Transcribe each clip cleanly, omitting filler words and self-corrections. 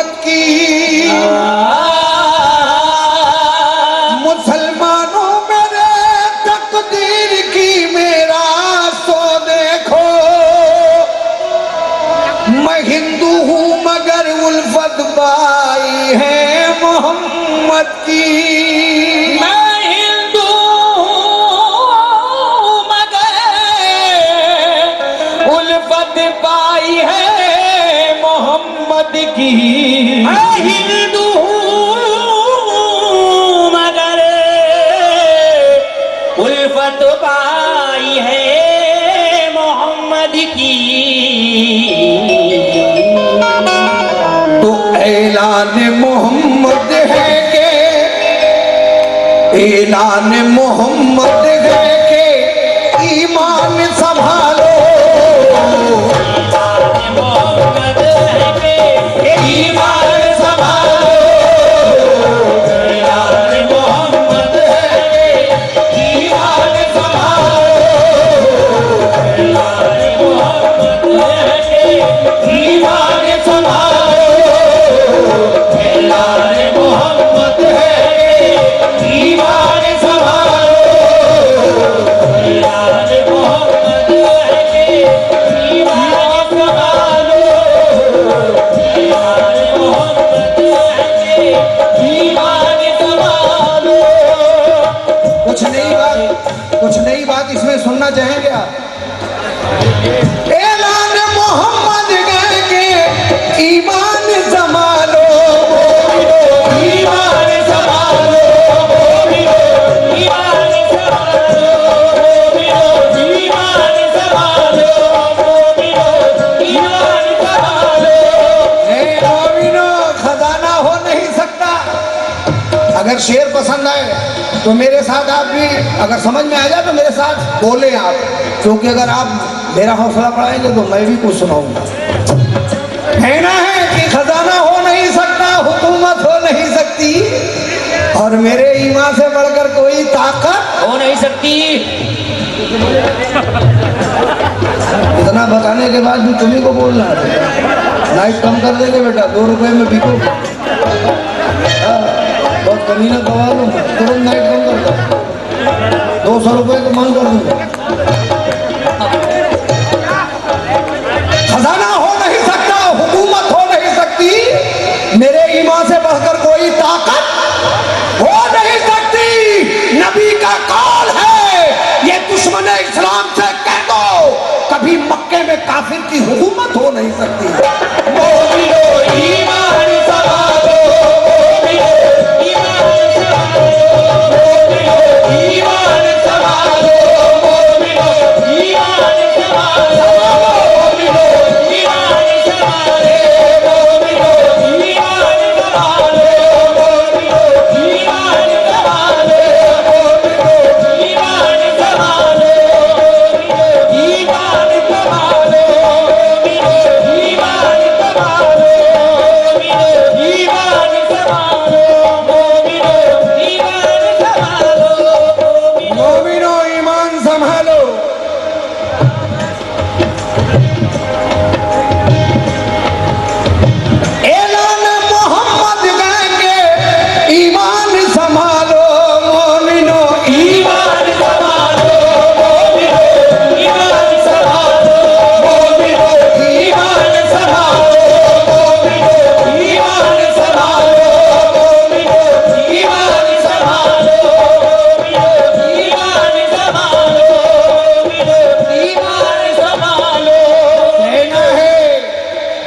मोहम्मद की। मुसलमानों मेरे तकदीर की मेरा सो देखो, मैं हिंदू हूँ मगर उल्फत पाई है मोहम्मद की। पाई है मोहम्मद की। मैं हिंदू मगर उल्फत पाई है मोहम्मद की। तो ऐलान मोहम्मद है के, ऐलान मोहम्मद है के ईमान संभालो। कुछ नई बात इसमें सुनना चाहेंगे आप? ऐलान मोहम्मद के ईमान संभालो, ईमान संभालो, ईमान संभालो, ईमान संभालो, ईमान संभालो। मोमिनो खजाना हो नहीं सकता। अगर शेर पसंद आए तो मेरे साथ आप भी, अगर समझ में आ जाए तो मेरे साथ बोले आप, क्योंकि अगर आप मेरा हौसला बढ़ाएंगे तो मैं भी कुछ सुनाऊंगा। कहना है कि खजाना हो नहीं सकता, हुकूमत हो नहीं सकती, और मेरे ईमान से बढ़कर कोई ताकत हो नहीं सकती। इतना बताने के बाद भी तुम्ही को बोलना है। लाइट कम कर देंगे बेटा, 2 रुपए में बिको। बहुत कमीना गवा लूंगा, तुरंत नाइट कम कर दो, 200 रुपए तो मांग कर दूंगा। खजाना हो नहीं सकता, हुकूमत हो नहीं सकती, मेरे ईमान से बढ़कर कोई ताकत हो नहीं सकती। नबी का कौल है, ये दुश्मन इस्लाम से कह दो, कभी मक्के में काफिर की हुकूमत हो नहीं सकती। मोमिनो ईमान संभालो,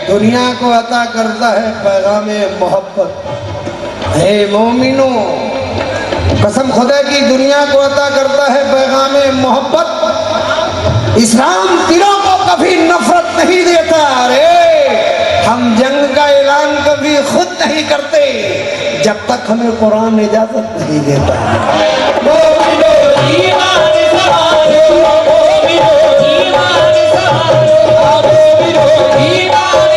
दुनिया को अता करता है पैगाम मोहब्बत। हे मोमिनो, कसम खुदा की दुनिया को अता करता है पैगाम मोहब्बत। इस्लाम दिलों को कभी नफरत नहीं देता। अरे हम जंग का ऐलान कभी खुद नहीं करते जब तक हमें कुरान इजाजत नहीं देता। मोमिनो ईमान संभालो, मोमिनो ईमान संभालो, मोमिनो ईमान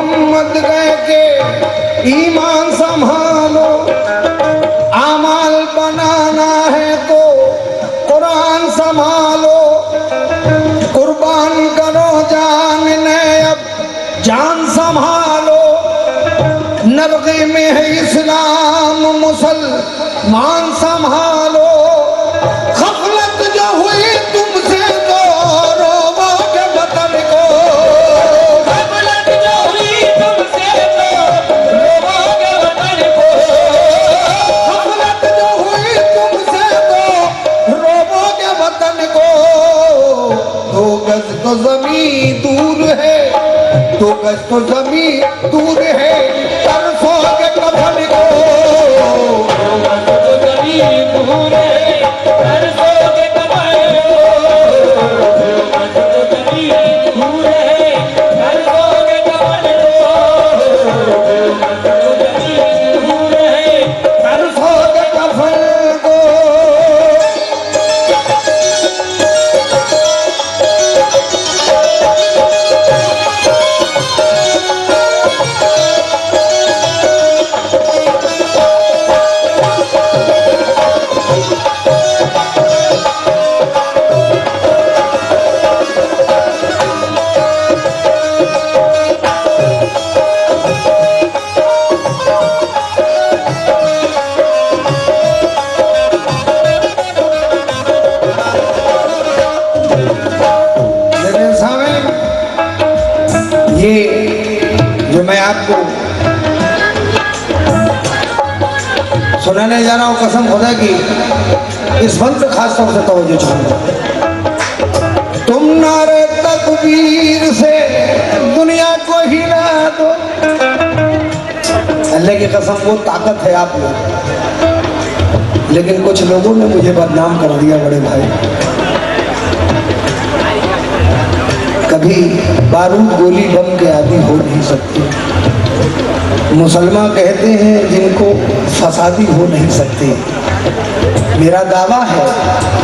मोहम्मद कह के ईमान संभालो, आमाल बनाना है तो कुरान संभालो, कुर्बान करो जान ने अब जान संभालो, नरगे में है इस्लाम मुसलमान संभालो, गफलत जो हुई तुमसे तो रोवोगे वतन को, गफलत जो हुई तुमसे तो रोवोगे वतन को, गफलत जो हुई तुमसे तो रोवोगे वतन को, 2 गज तो जमीन दूर है, 2 गज तो जमीन दूर है, तरसोगे कफन को, तो जमीन दूर है, तरसोगे कफन को, तो जमीन दूर है, तरसोगे कफन को, तो जमीन दूर है, तरसोगे कफन को। ये जो मैं आपको सुनाने जा रहा हूँ, कसम खुदा की, इस वक्त खास तौर से तवज्जो चाहूंगा। तुम नारे तकबीर से दुनिया को हिला दो, अल्लाह की कसम वो ताकत है आप में, लेकिन कुछ लोगों ने मुझे बदनाम कर दिया बड़े भाई। कभी बारूद गोली बम के आदि हो नहीं सकते, मुसलमान कहते हैं जिनको फसादी हो नहीं सकते। मेरा दावा है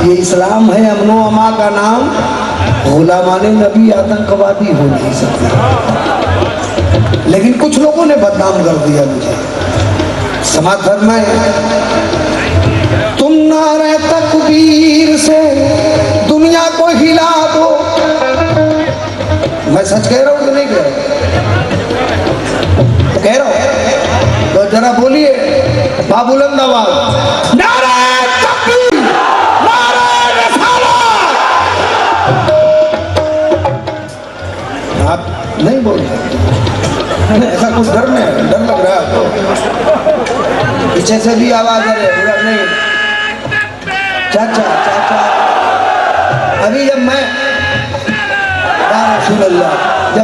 ये इस्लाम है, अमनो अमा का नाम, गुलामाने नबी आतंकवादी हो नहीं सकते, लेकिन कुछ लोगों ने बदनाम कर दिया मुझे। समाज फरमाए, तुम नारे तकबीर से दुनिया को हिला दो। मैं सच कह रहा हूं कि नहीं कह रहा हूं? तो जरा बोलिए बाबुलंद आवाज, नारे तकबीर, नारे रिसालत। आप नहीं बोल रहे, ऐसा कुछ डर में डर लग रहा है आपको? पीछे से भी आवाज आ रही है, बुरा नहीं। चाचा चाचा, अभी जब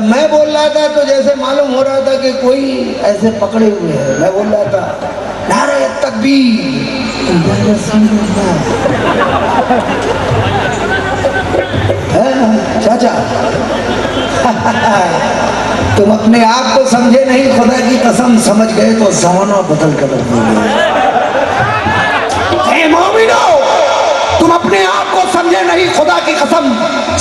मैं बोल रहा था तो जैसे मालूम हो रहा था कि कोई ऐसे पकड़े हुए हैं। मैं बोल रहा था नारे तकबीर, चाचा तुम अपने आप को समझे नहीं, खुदा की कसम समझ गए तो जमाना बदल कर रख दोगे। तुम अपने आप को समझे नहीं, खुदा की कसम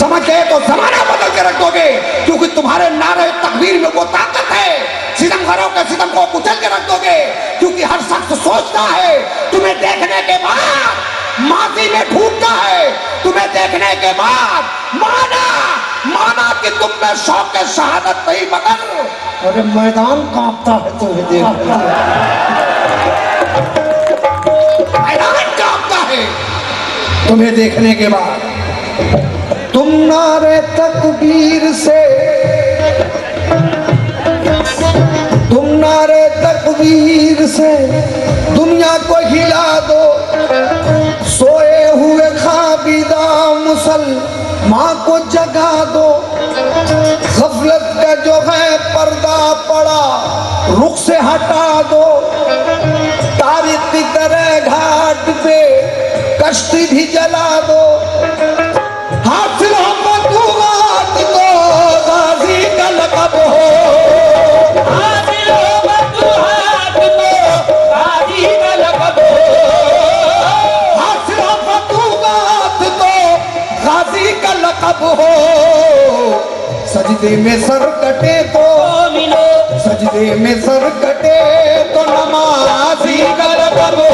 समझ गए तो जमाना बदल के रख दोगे, क्योंकि तुम्हारे नारे तकबीर में वो ताकत है, सितमगारों के सितम को कुचल के रख दोगे। क्योंकि हर शख्स सोचता है तुम्हें देखने के बाद माजी में ढूंढता है, तुम्हें देखने के बाद माना कि तुम में शौक शहादत नहीं, मगर अरे मैदान कांपता है तुम्हें देख, मैदान कांपता है तुम्हें देखने के बाद। तुम नारे तकबीर से, तुम नारे तकबीर से दुनिया को हिला दो, सोए हुए खाबिदा मुसलमान को जगा दो। गफलत का जो है पर्दा पड़ा रुख से हटा दो, तारीख की तरह घाट पे कश्ती भी जला दो। हासिल हो बतूआत तो गाजी का लक़ब हो, हासिल हो बतूआत तो गाजी का लक़ब हो, हासिल हो बतूआत तो गाजी का लक़ब हो। सजदे में सर कटे तो मोमिनो सजदे में सर कटे तो नमाजी का लक़ब हो।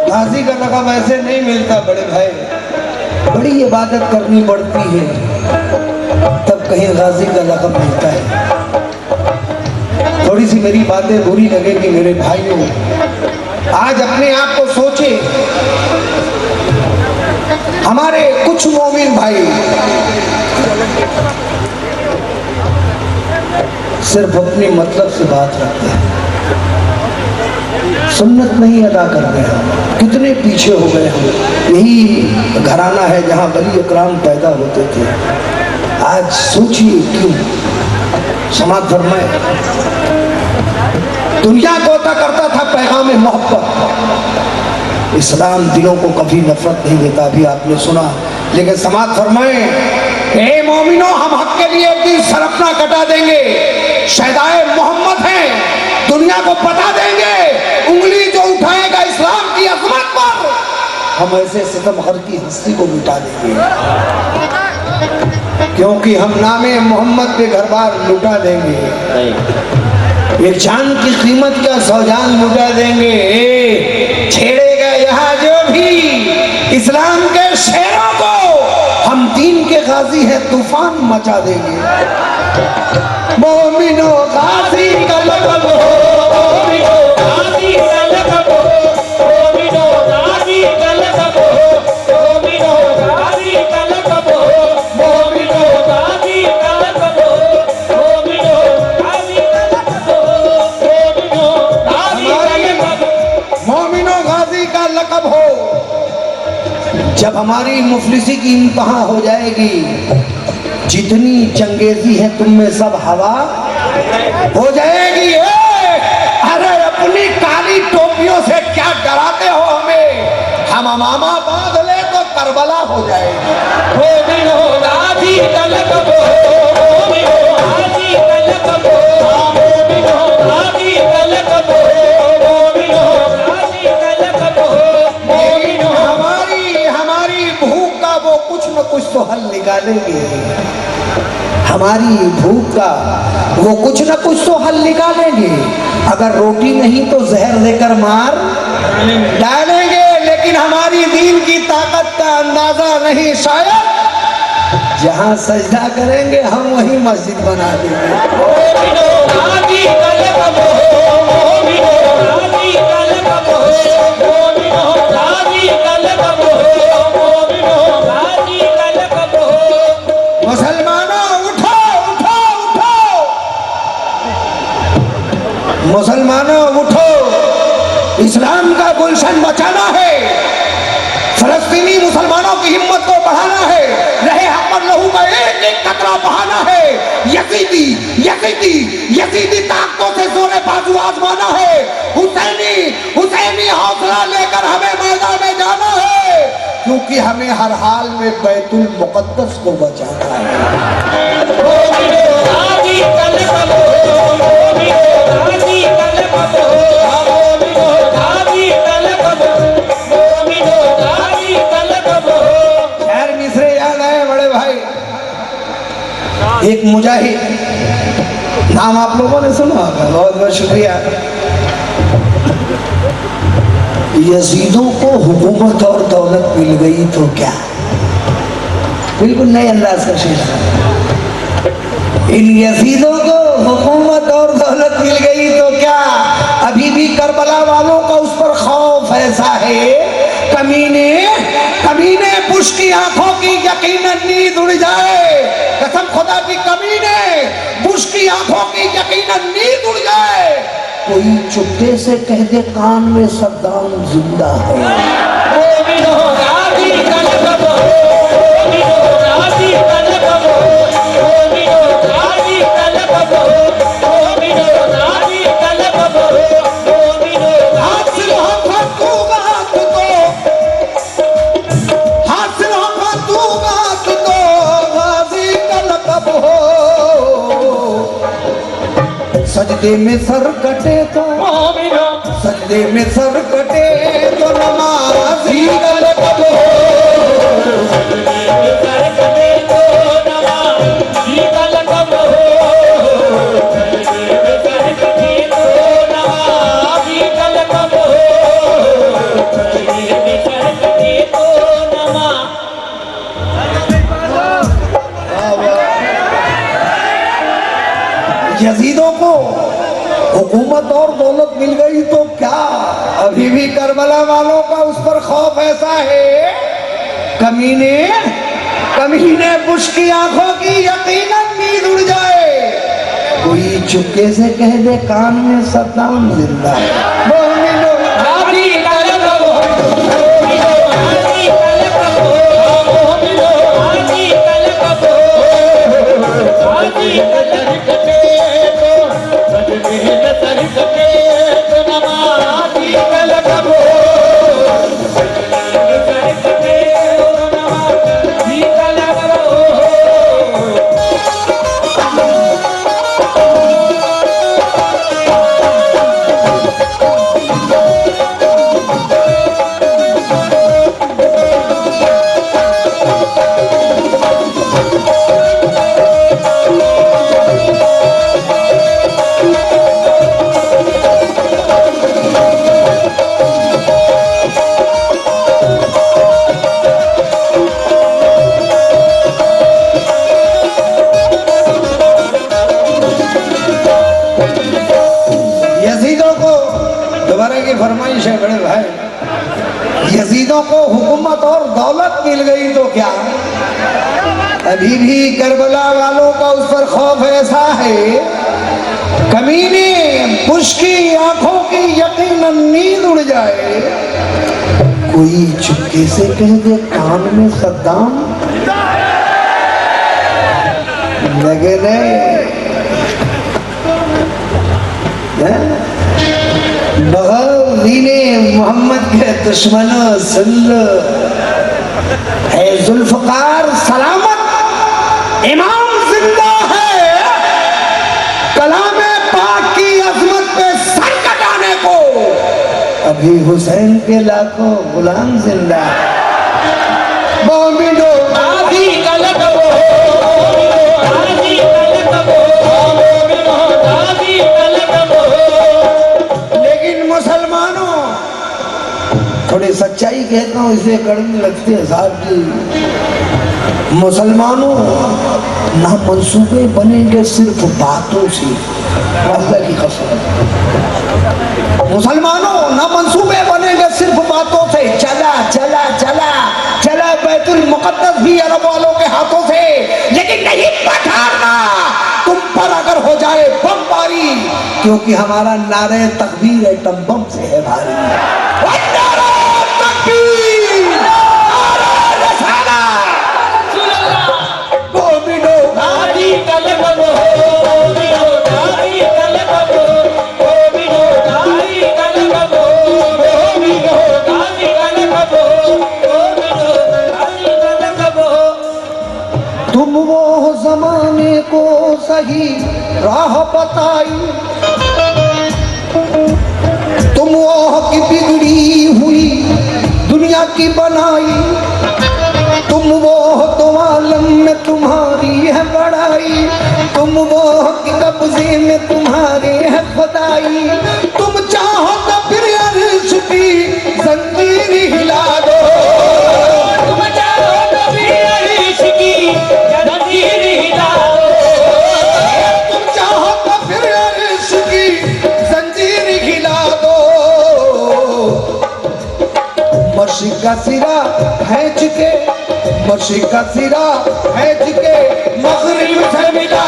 गाजी का लक़ब ऐसे नहीं मिलता बड़े भाई, बड़ी इबादत करनी पड़ती है तब कहीं गाजी का लक़ब मिलता है। थोड़ी सी मेरी बातें बुरी लगेगी मेरे भाइयों, आज अपने आप को सोचे, हमारे कुछ मोमिन भाई सिर्फ अपनी मतलब से बात रखते हैं, सुन्नत नहीं अदा करते हैं। कितने पीछे हो गए हम। यही घराना है जहाँ वली इकराम पैदा होते थे। आज सोचिए क्यों। समाज फरमाए, दुनिया को अता करता था पैगाम मोहब्बत, इस्लाम दिलों को कभी नफरत नहीं देता, अभी आपने सुना। लेकिन समाज फरमाए, ए मोमिनो, हम हक के लिए एक दिन सर अपना कटा देंगे, शहदाए मोहम्मद हैं, दुनिया को बता देंगे, उंगली जो उठाएगा इस्लाम की अजमत पर, हम ऐसे सितमगर की हस्ती को मिटा देंगे, क्योंकि हम नामे मोहम्मद पे घर बार लुटा देंगे। एक जान की कीमत का 100 जान लुटा देंगे। छेड़ेगा यहाँ जो भी इस्लाम के शेरों को, हम दीन के गाजी हैं, तूफान मचा देंगे। मोमिनो गाजी का लक़ब हो, मोमिनो गाजी का लक़ब हो, मोमिनो गाजी का लक़ब हो, मोमिनो गाजी का लक़ब हो, मोमिनो गाजी का लक़ब हो, मोमिनो गाजी का लक़ब हो, मोमिनो गाजी का लक़ब हो। जब हमारी मुफलिसी की इंतहा हो जाएगी, जितनी चंगेजी है तुम में सब हवा हो जाएगी। अरे अपनी काली टोपियों से क्या डराते हो हमें, हम अमामा बांध ले तो करबला हो जाएगी। मोमिनो गाजी का लक़ब हो, मोमिनो गाजी का लक़ब हो, मोमिनो गाजी का लक़ब हो, मोमिनो गाजी का लक़ब हो, मोमिनो। हमारी भूख का वो कुछ न कुछ तो हल निकालेंगे, हमारी भूख का वो कुछ न कुछ तो हल निकालेंगे। अगर रोटी नहीं तो जहर देकर मार डालेंगे, लेकिन हमारी दीन की ताकत का अंदाजा नहीं शायद। जहां सजदा करेंगे हम वहीं मस्जिद बना देंगे। मोमिनो गाजी का लक़ब हो, मोमिनो गाजी का लक़ब हो, मोमिनो गाजी का लक़ब हो, मोमिनो गाजी का लक़ब हो। मुसलमानों उठो उठो उठो, मुसलमानों उठो, इस्लाम का गुलशन बचाना है, फलस्तीनी मुसलमानों की हिम्मत को बढ़ाना है, रहे हक पर लहू का एक एक कतरा बहाना है। यजीदी यजीदी यजीदी ताकतों से जोरे बाजू आजमाना है। हुसैनी हुसैनी हौसला लेकर हमें मैदान में जाना है, क्योंकि हमें हर हाल में बैतुल मुक़द्दस को बचाना है। मोमिनो गाजी का लक़ब हो, मोमिनो गाजी का लक़ब हो, मोमिनो गाजी का लक़ब हो, मोमिनो गाजी का लक़ब हो। खैर मिसरे याद आए बड़े भाई, एक मुजाहिद, नाम आप लोगों ने सुना होगा, बहुत बहुत शुक्रिया। यजीदों को हुकूमत और दौलत मिल गई तो क्या, बिल्कुल नए अंदाज का शेर। इन यजीदों को हुकूमत और दौलत मिल गई तो क्या अभी भी करबला वालों का उस पर खौफ ऐसा है? कमीने कमीने बुश की आंखों की यकीनन नींद उड़ जाए, कसम खुदा की कमीने बुश की आंखों की यकीनन नींद उड़ जाए, कोई चुपके से कह दे कान में सद्दाम जिंदा है। सजदे में सर कटे तो सजदे में सर कटे तो नमाज़ी का लक़ब हो। सर कटे तो नमाज़ी का लक़ब हो। सर कटे तो नमाज़ी का लक़ब हो। सर कटे तो यजीदों को हुकूमत और दौलत मिल गई तो क्या अभी भी करबला वालों का उस पर खौफ ऐसा है? कमीने कमीने बुश की आंखों की यकीनन नींद उड़ जाए, कोई चुपके से कह दे कान में सद्दाम जिंदा है। फरमाइश है बड़े भाई, यजीदों को हुकूमत और दौलत मिल गई तो क्या अभी भी करबला वालों का उस पर खौफ ऐसा है? कमीने बुश की आंखों की यकीनन नींद उड़ जाए, कोई चुपके से कह दे कान में सद्दाम लगे नहीं। दीने मोहम्मद के दुश्मनों सुन लो, है जुल्फकार सलामत, इमाम जिंदा है, कलामे पाक की अजमत पे सर कटाने को अभी हुसैन के लाखों गुलाम जिंदा है। मोमिनो आदि का लक़ब हो, आदि का लक़ब हो, मोमिनो आदि का लक़ब हो। मुसलमानों थोड़ी सच्चाई कहता हूँ, इसे कड़वी लगती है साहब जी। मुसलमानों ना मंसूबे बनेंगे सिर्फ बातों से, अल्लाह की कसम। मुसलमानों ना मंसूबे बनेंगे सिर्फ बातों से, चला चला चला चला बैतुल मुक़द्दस भी अरब वालों के हाथों से, लेकिन नहीं पठाना तुम पर अगर हो जाए बमबारी, क्योंकि हमारा नारे तकबीर एटम बम से है भारी। नारे तकबीर, नारे रिसालत, मोमिनो दादी का लक़ब हो, मोमिनो दादी का लक़ब हो, मोमिनो दादी का लक़ब हो, मोमिनो दादी का लक़ब हो, मोमिनो दादी का लक़ब हो। तुम वो ज़माने को सही राह बताई, तुम वो की बिगड़ी हुई दुनिया की बनाई, तुम वो तो आलम में तुम्हारी है बड़ाई, तुम वो की कब्जे में तुम्हारी है खुदाई, तुम चाहो तो फिर अर्श की जंजीर हिला दो, तुम चाहो तो फिर अर्श की का सिरा खींच के, मशी का सिरा खींच के मगरिब से मिला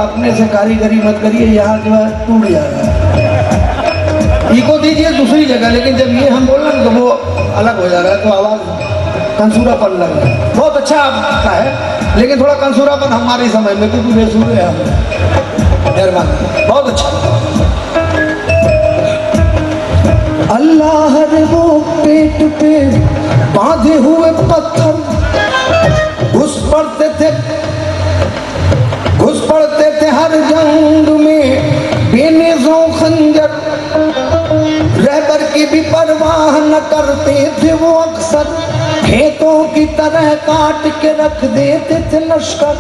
अपने से कारीगरी मत करिए, यहाँ जो है टूट जा रहा है। इको दीजिए दूसरी जगह, लेकिन जब ये हम बोल रहे हैं तो वो अलग हो जा रहा है, तो आवाज़ कंसूरापन लग रहा है। बहुत अच्छा आपका है, लेकिन थोड़ा कंसूरापन हमारे समझ में, क्योंकि बेसुर है हम। मेहरबानी, बहुत अच्छा। अल्लाह रे वो पेट पे बांधे हुए पत्थर घुस पड़ते थे हर जंग में बेनेज़ों खंजर, रहबर की भी परवाह न करते थे वो अक्सर, खेतों की तरह काट के रख देते थे लश्कर,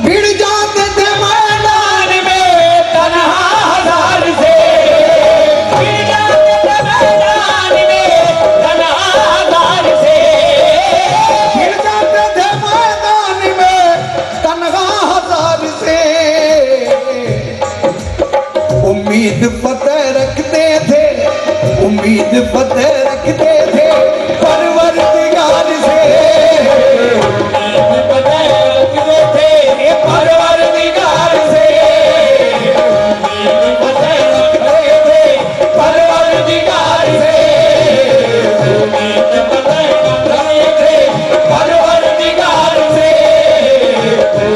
भिड़ जाते थे मैदान में तन्हा हजार से, भिड़ जाते थे मैदान में तन्हा हजार से, भिड़ जाते थे मैदान में तन्हा हजार से। उम्मीद फतेह रखते थे, उम्मीद फतेह रखते थे परवरदिगार से, उम्मीद फतेह रखते थे परवरदिगार से, उम्मीद फतेह रखते थे परवरदिगार से, उम्मीद फतेह रखते थे परवरदिगार से,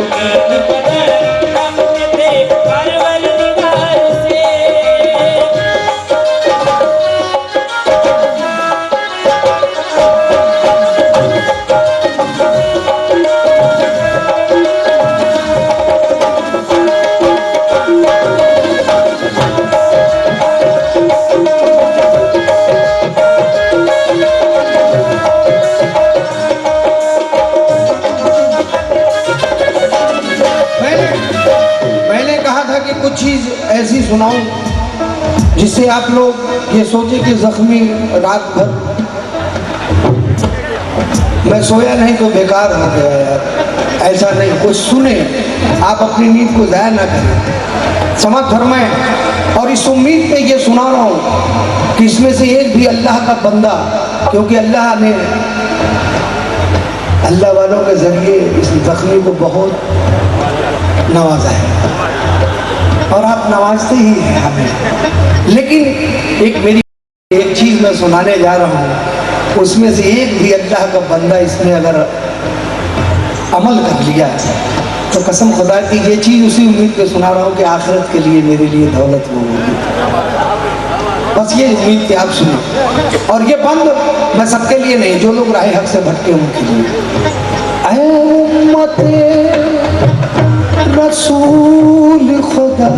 उम्मीद फतेह रखते थे परवरदिगार से। मैंने कहा था कि कुछ चीज ऐसी सुनाऊं जिससे आप लोग ये सोचे कि जख्मी रात भर मैं सोया नहीं तो बेकार हो गया यार, ऐसा नहीं, कुछ सुने, आप अपनी नींद को ज़ाया ना करें, समझ फरमाएं। और इस उम्मीद पे ये सुना रहा हूँ कि इसमें से एक भी अल्लाह का बंदा, क्योंकि अल्लाह ने अल्लाह वालों के जरिए इस जख्मी को बहुत नवाजा है, और आप नवाजते ही हैं हमें। लेकिन एक चीज़ मैं सुनाने जा रहा हूँ, उसमें से एक भी अल्लाह का बंदा इसमें अगर अमल कर लिया तो कसम खुदा की ये चीज़ उसी उम्मीद पे सुना रहा हूँ कि आखिरत के लिए मेरे लिए दौलत वो होगी। बस ये उम्मीद कि आप सुने, और ये बंद मैं सबके लिए नहीं, जो लोग राह हक से भटके उनके लिए। ऐ उम्मते रसूल खुदा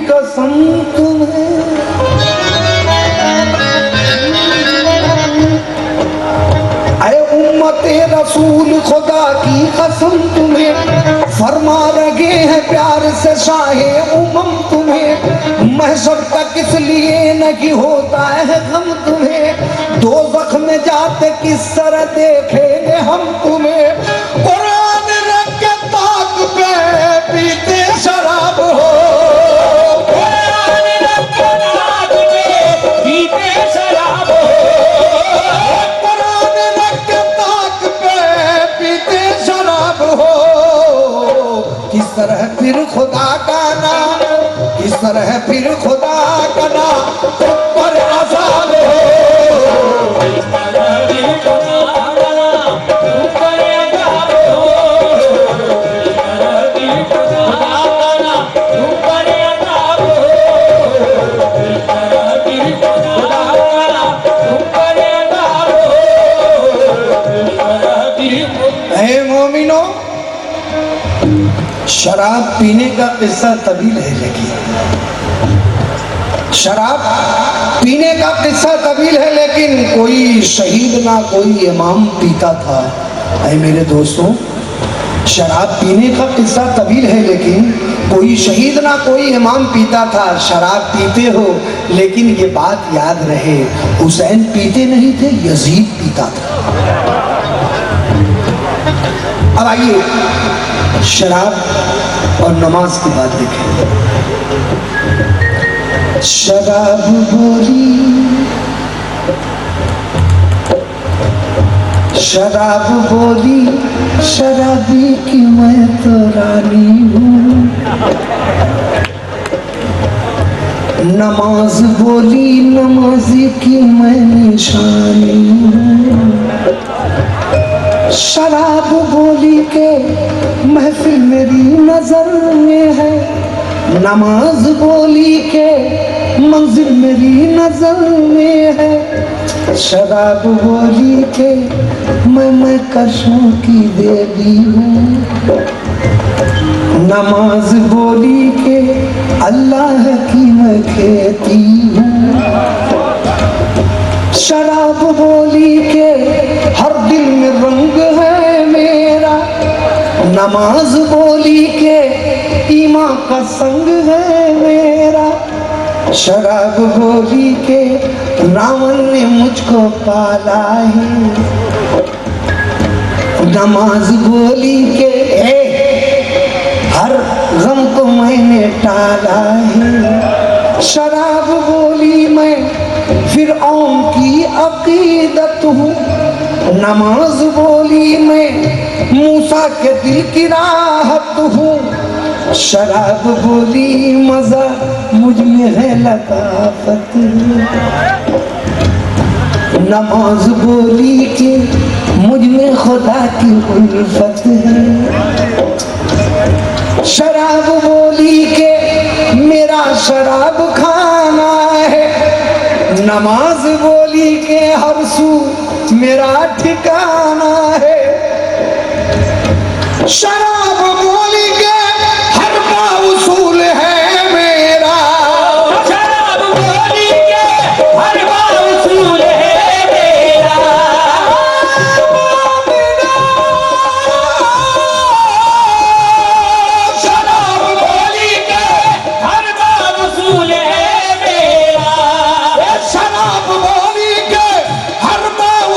कसम तुम्हें, ऐ उम्मते रसूल खुदा की कसम तुम्हें, फरमा रगे हैं प्यार से शाहे उमम तुम्हें, महशर तक इसलिए नहीं होता है गम तुम्हें, दोज़ख में जाते किस तरह देखेंगे हम तुम्हें, कुरान रख के ताक पे पीते शराब हो, कुरान रख के ताक पे पीते शराब हो, कुरान रख के ताक पे पीते शराब हो। किस तरह फिर खुदा का नाम, किस तरह फिर खुदा का नाम तुम पर आजाद हो, किस तरह फिर खुदा का नाम तुम पर आजाद हो, किस तरह फिर खुदा का नाम तुम पर आजाद हो, किस तरह फिर खुदा का नाम तुम पर आजाद हो, किस तरह फिर। ऐ मोमिनो, शराब पीने का का किस्सा तवील है, लेकिन शराब पीने का किस्सा तवील है, लेकिन कोई शहीद ना कोई इमाम पीता था। ऐ मेरे दोस्तों, शराब पीने का किस्सा तवील है, लेकिन कोई शहीद ना कोई इमाम पीता था। शराब पीते हो, लेकिन ये बात याद रहे, हुसैन पीते नहीं थे, यजीद पीता था। अब आइए शराब और नमाज की बात देखें। शराब बोली, शराब बोली, शराबी की मैं तो रानी हूँ। नमाज बोली, नमाजी की मैं निशानी हूँ। शराब बोली के महफिल मेरी नजर में है, नमाज बोली के मंजिल मेरी नजर में है। शराब बोली के मैं कशों की देवी हूँ। नमाज बोली के अल्लाह की मैं खेती हूँ। शराब बोली के हर दिल में रंग है मेरा, नमाज बोली के ईमान का संग है मेरा। शराब बोली के रावण ने मुझको पाला है, नमाज बोली के हर गम को मैंने टाला है। शराब बोली मैं फिरऔन की अकीदत हूँ, नमाज बोली मैं मूसा के दिल की राहत हूँ। शराब बोली मजा मुझ में है लताफत, नमाज बोली कि मुझ में खुदा की उल्फत है। शराब बोली के मेरा शराब खाना है, नमाज बोली के हर सू मेरा ठिकाना है। शराब बोली के हर उसूल है मेरा, शराब बोली के हर उसूल है मेरा। शराब बोली के हर उसूल है मेरा। शराब बोली के हर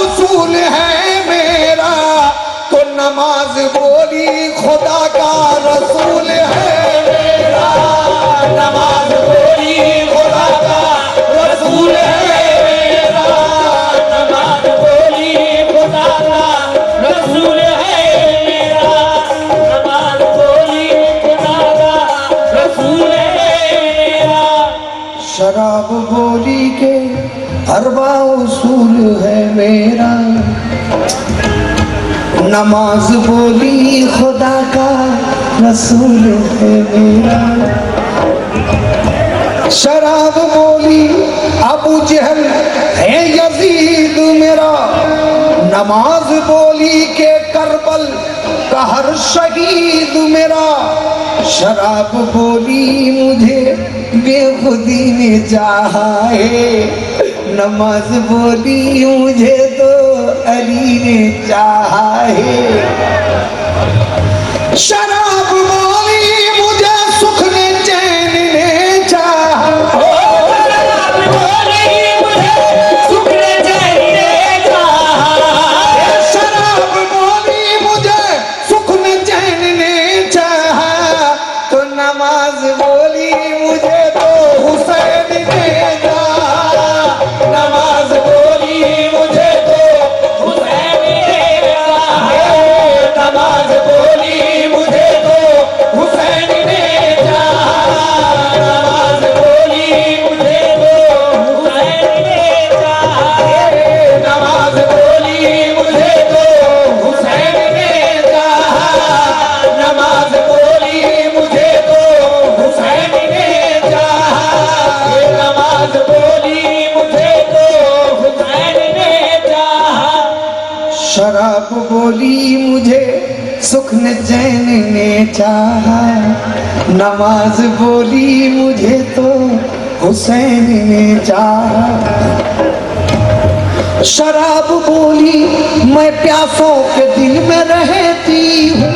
उसूल है मेरा, तो नमाज बोली खुदा का रसूल है मेरा। नमाज बोली खुदा का रसूल है मेरा। नमाज बोली खुदा का रसूल है मेरा। नमाज बोली खुदा का रसूल है मेरा। शराब बोली के हर उसूल है मेरा, नमाज बोली खुदा का रसूल है मेरा। शराब बोली अबू जहल है यजीद मेरा, नमाज बोली के करबल का हर शहीद मेरा। शराब बोली मुझे बेखुदी ने चाहा है, नमाज बोली मुझे तो अली ने चाहा है। शराब बोली मुझे सुख ने चैन ने चाहा, शराब बोली मुझे सुख ने चैन ने चाहा। शराब बोली मुझे सुख ने चैन ने चाहा, तो नमाज बोली मुझे तो हुसैन ने चाहा। नमाज बोली मुझे तो हुसैन ने चाहा। नमाज बोली मुझे तो हुसैन ने चाहा। नमाज बोली मुझे तो हुसैन ने चाहा। नमाज बोली मुझे तो हुसैन ने चाहा। नमाज बोली मुझे तो हुसैन ने चाहा। नमाज बोली मुझे तो हुसैन ने चाहा। शराब बोली मुझे सुख न चैन ने चाहा, नमाज बोली मुझे तो हुसैन ने चाहा। शराब बोली मैं प्यासों के दिल में रहती हूँ,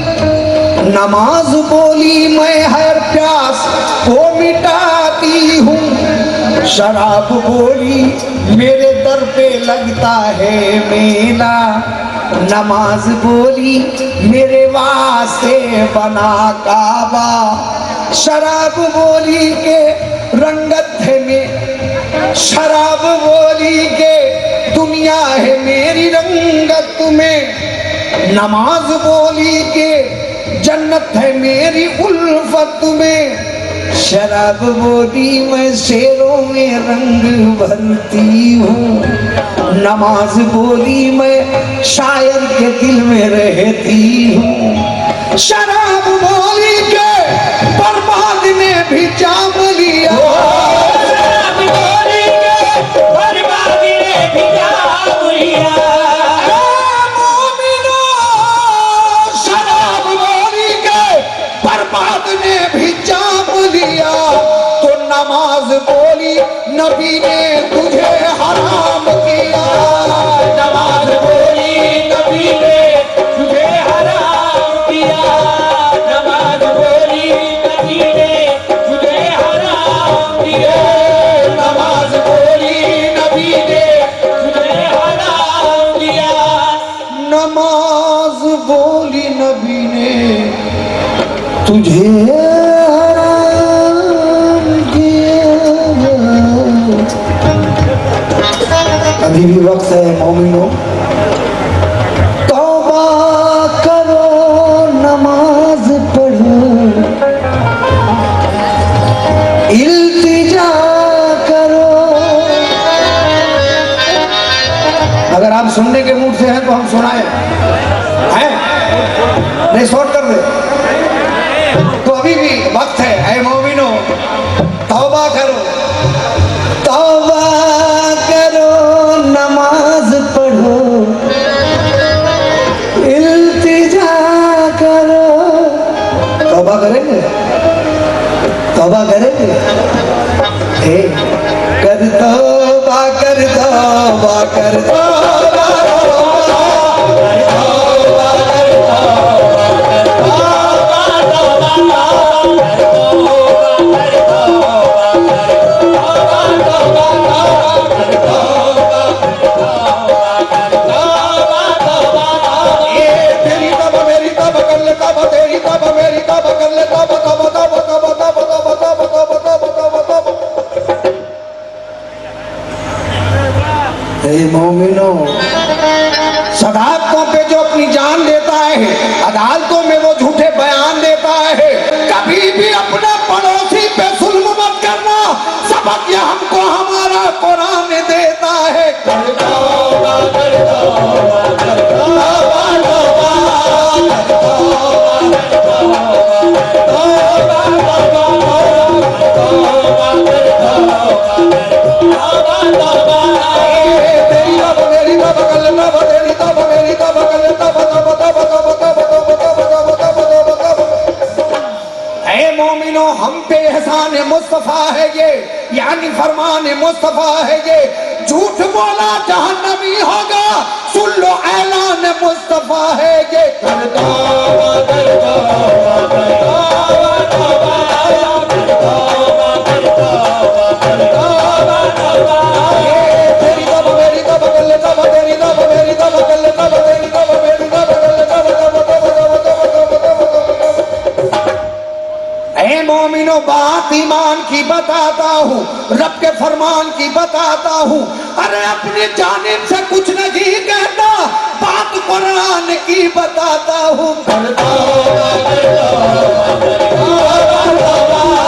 नमाज बोली मैं हर प्यास को मिटाती हूँ। शराब बोली मेरे दर पे लगता है मेला, नमाज बोली मेरे वास्ते बना काबा। शराब बोली के रंगत है में, शराब बोली के दुनिया है मेरी रंगत में, नमाज बोली के जन्नत है मेरी उल्फत में। शराब बोली मैं शेरों में रंग भरती हूँ, नमाज बोली मैं शायर के दिल में रहती हूँ। शराब बोली के बर्बाद ने भी जाम लिया, शराब बोली के बर्बाद ने भी जाम लिया। मोमिनो शराब बोली के बर्बाद ने भी जाम लिया, तो नमाज बोली नबी ने तुझे हराम किया। नमाज बोली नबी ने तुझे हराम किया, नमाज बोली नबी ने तुझे हराम किया, नमाज बोली नबी ने तुझे हराम किया। नमाज बोली नबी ने तुझे हराम किया। अभी भी वक्त है मोमिनो, तौबा करो नमाज पढ़ो, इल्तिजा करो। अगर आप सुनने के मूड से हैं तो हम सुनाएं, हैं? नहीं शॉर्ट कर दे तो अभी भी वक्त है। ऐ मोमिनो तौबा करो, तौबा करो नमाज पढ़ो, इल्तिजा करो। तौबा करेंगे, तौबा करेंगे, कर तौबा कर तौबा कर तौबा। मोमिनो सदाकतों पे जो अपनी जान देता है, अदालतों में वो झूठे बयान देता है। कभी भी अपने पड़ोसी पे जुल्म मत करना, सबक यह हमको हमारा कुरान देता है। कर तौबा कर तौबा कर तौबा तौबा मोमिनो हम पे एहसान मुस्तफा है ये, यानी फरमान मुस्तफा है ये। झूठ बोला जहन्नमी होगा, सुन लो ऐलान मुस्तफा है ये। कर तौबा कर तौबा कर तौबा तौबा कर तौबा कर तौबा कर तौबा तौबा। तेरी तौबा मेरी तौबा कर ले तौबा, तेरी तौबा मेरी तौबा कर ले तौबा, तेरी तौबा मेरी तौबा कर ले तौबा तौबा तौबा तौबा तौबा। ऐ मोमिनो बात ईमान की बताता हूँ, रब के फरमान की बताता हूँ। अरे अपनी जानिब से कुछ नहीं कहता, बात कुरान की बताता हूँ। कर तौबा कर तौबा कर तौबा तौबा कर तौबा कर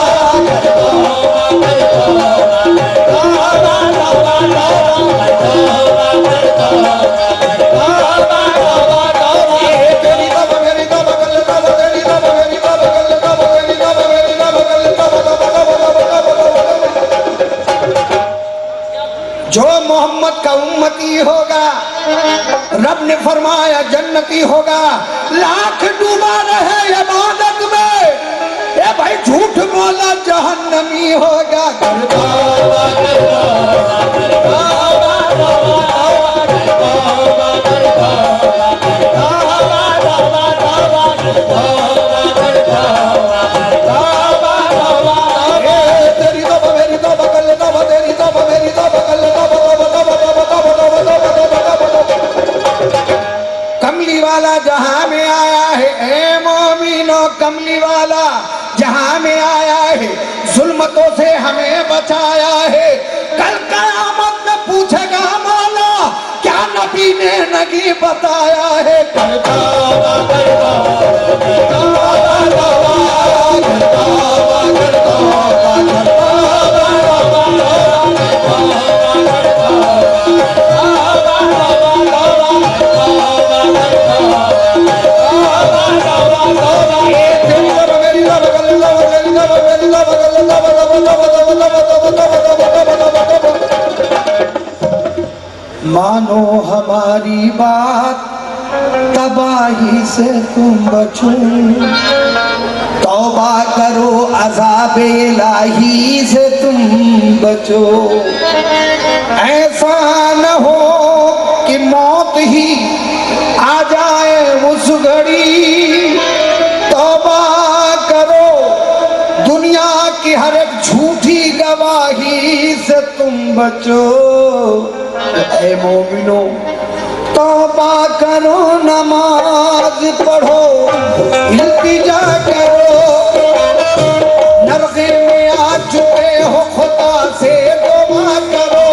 तौबा तौबा कर तौबा कर तौबा कर तौबा तौबा तौबा। तेरी तौबा मेरी तौबा कर ले तौबा, तेरी तौबा मेरी तौबा कर ले तौबा, तेरी तौबा मेरी तौबा कर ले तौबा तौबा तौबा तौबा तौबा। जो मोहम्मद का उम्मती होगा रब ने फरमाया जन्नती होगा। लाख डूबा रहे इबादत में, ए भाई झूठ बोला जहन्नमी होगा। कमली वाला जहां में आया है, ए मोमिनो कमली वाला जहां में आया है, जुल्मतों से हमें बचाया है। कल क़यामत में पूछेगा मौला क्या नबी ने नहीं बताया है। मानो हमारी बात तबाही से तुम बचो, तौबा करो अज़ाब इलाही से तुम बचो। ऐसा न हो कि मौत ही आ जाए उस घड़ी, तौबा करो दुनिया की हर एक झूठी गवाही से तुम बचो। ऐ मोमिनो तौबा करो, नमाज पढ़ो, इल्तिजा करो। नरक़े में आ चुके हो खुदा से दुआ करो।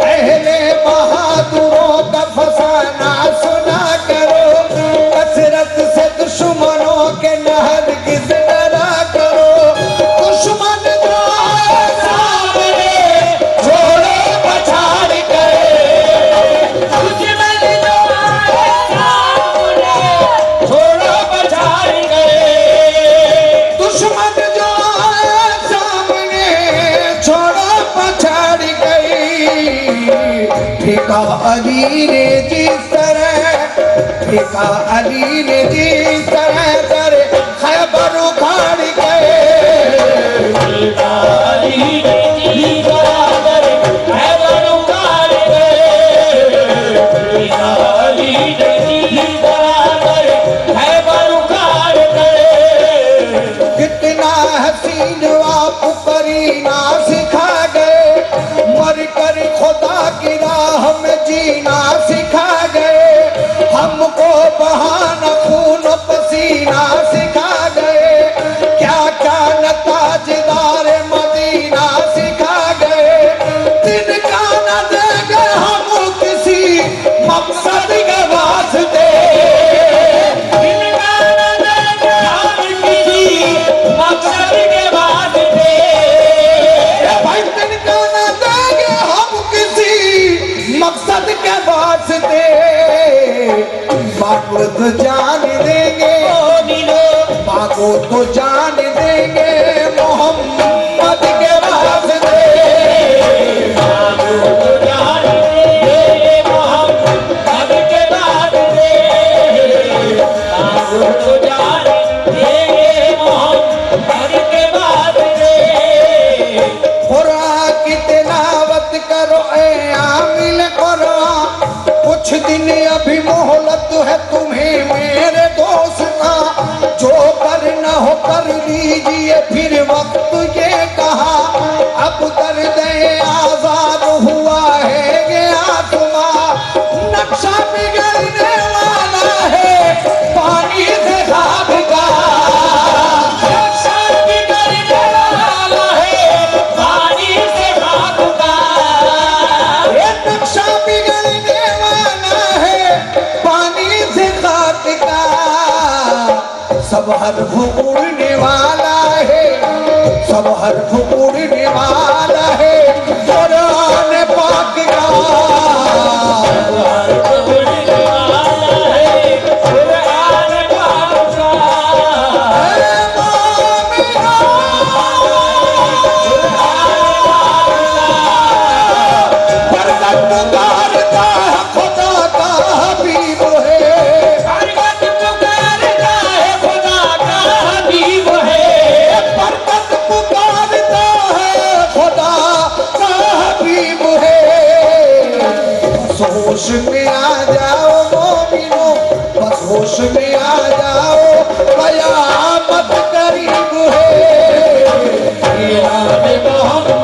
अहले बहादुरों का फसाना सुना करो। कसरत से दुश्मनों के नहर की डरा करो। दुश्मन जो आए सामने छोड़ो पछाड़ करे। दुश्मन जो आए सामने छोड़ो पछाड़ करे। दुश्मन जो आए सामने छोड़ो पछाड़ गई। ठेका अली ने जिस तरह, ठेका अली ने जिस तरह करे खैबर उखाड़ गए। कितना हसीन आप करीना सिखा गए, मर कर खुदा की राह में जीना सिखा गए। हमको बहाना खून पसीना सिखा गए। क्या क्या नताजदार मदीना सिखा गए। तिनका न देंगे हम किसी मकसद के वास्ते। तिनका न देंगे हम किसी मकसद के वास्ते। भाई तिनका न देंगे हम किसी मकसद के वास्ते। मांगो तो जान देंगे, मांगो तो जान देंगे मोहम्मद के वास्ते। मांगो तो जान देंगे मोहम्मद के वास्ते। मांगो तो जान देंगे मोहम्मद के वास्ते। कुरान की तिलावत करो ए आमिल कुरान, कुछ दिन अभी मोहलत है तुम्हें मेरे दोस्त का। जो करना हो कर लीजिए फिर वक्त ये कहा। अब दर्द आजाद हुआ है गया तुमा। नक्शा बिगड़ने वाला है पानी से खाब का। नक्शा बिगड़ने वाला है पानी से खाब का। ये नक्शा बिगड़ने वाला है पानी से खाब का। सब हर्फ उड़ने वाला है, सब हर्फ उड़ने वाला है कुरान पाक का। सब हर्फ उड़ने वाला है कुरान पाक का। पर होश में आ जाओ मोमिनो, बस होश में आ जाओ, कयामत करीब है। नाम मोहम्मद